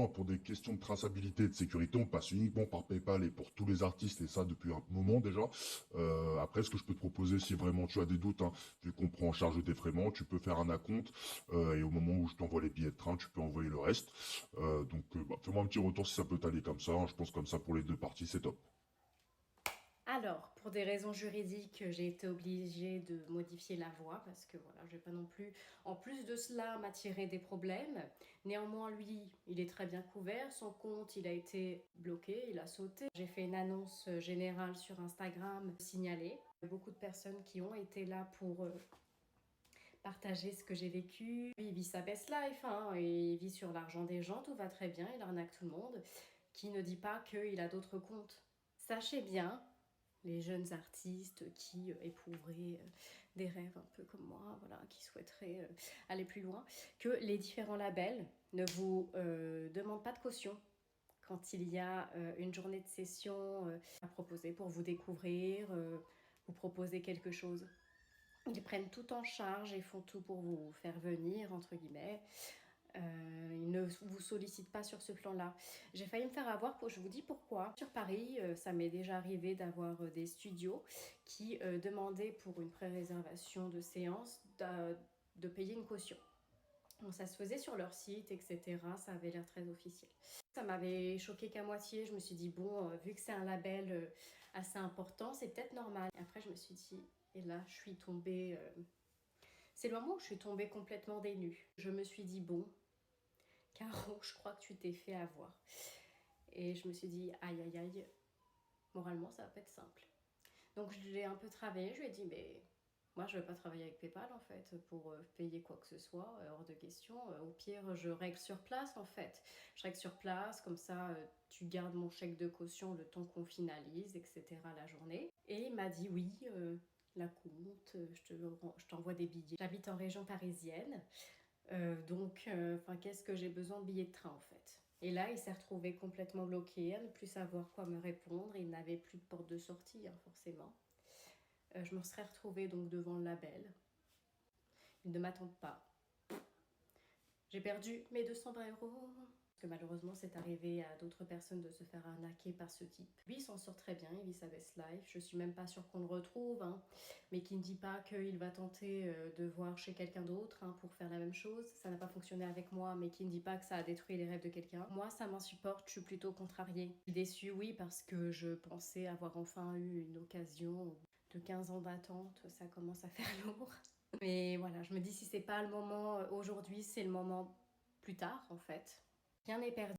Pour des questions de traçabilité et de sécurité, on passe uniquement par PayPal et pour tous les artistes, et ça depuis un moment déjà. Après, ce que je peux te proposer, si vraiment tu as des doutes, hein, vu qu'on prend en charge le défraiement, tu peux faire un acompte et au moment où je t'envoie les billets de train, tu peux envoyer le reste. Fais-moi un petit retour si ça peut t'aller comme ça, hein. Je pense comme ça pour les deux parties, c'est top. Alors, pour des raisons juridiques, j'ai été obligée de modifier la voie parce que voilà, je vais pas non plus, en plus de cela, m'attirer des problèmes. Néanmoins, lui, il est très bien couvert. Son compte, il a été bloqué, il a sauté. J'ai fait une annonce générale sur Instagram signalée. Beaucoup de personnes qui ont été là pour partager ce que j'ai vécu. Lui, il vit sa best life, hein, et il vit sur l'argent des gens, tout va très bien, il arnaque tout le monde. Qui ne dit pas qu'il a d'autres comptes? Sachez bien, les jeunes artistes qui éprouveraient des rêves un peu comme moi, voilà, qui souhaiteraient aller plus loin, que les différents labels ne vous demandent pas de caution quand il y a une journée de session à proposer pour vous découvrir, vous proposer quelque chose. Ils prennent tout en charge et font tout pour vous faire venir, entre guillemets. Ils ne vous sollicitent pas sur ce plan-là. J'ai failli me faire avoir, je vous dis pourquoi. Sur Paris, ça m'est déjà arrivé d'avoir des studios qui demandaient pour une pré-réservation de séance de payer une caution. Donc ça se faisait sur leur site, etc. Ça avait l'air très officiel. Ça m'avait choqué qu'à moitié. Je me suis dit, bon, vu que c'est un label assez important, c'est peut-être normal. Et après, je me suis dit, et là, je suis tombée... C'est le moment où je suis tombée complètement des nues. Je me suis dit, bon, Caro, je crois que tu t'es fait avoir. Et je me suis dit, aïe, aïe, aïe, moralement, ça va pas être simple. Donc je l'ai un peu travaillé, je lui ai dit, mais moi, je ne veux pas travailler avec PayPal, en fait, pour payer quoi que ce soit, hors de question. Au pire, je règle sur place, en fait. Je règle sur place, comme ça, tu gardes mon chèque de caution le temps qu'on finalise, etc., la journée. Et il m'a dit, oui, la compte, je t'envoie des billets. J'habite en région parisienne, qu'est-ce que j'ai besoin de billets de train, en fait. Et là, il s'est retrouvé complètement bloqué, à ne plus savoir quoi me répondre. Il n'avait plus de porte de sortie, hein, forcément. Je me serais retrouvée donc devant le label. Ils ne m'attendent pas. J'ai perdu mes 220 €. Parce que malheureusement, c'est arrivé à d'autres personnes de se faire arnaquer par ce type. Lui, il s'en sort très bien, il vit sa best life. Je suis même pas sûre qu'on le retrouve, hein, mais qui ne dit pas qu'il va tenter de voir chez quelqu'un d'autre, hein, pour faire la même chose. Ça n'a pas fonctionné avec moi, mais qui ne dit pas que ça a détruit les rêves de quelqu'un. Moi, ça m'insupporte, je suis plutôt contrariée. Je suis déçue, oui, parce que je pensais avoir enfin eu une occasion. De 15 ans d'attente, ça commence à faire lourd. Mais voilà, je me dis si c'est pas le moment aujourd'hui, c'est le moment plus tard en fait. Rien n'est perdu.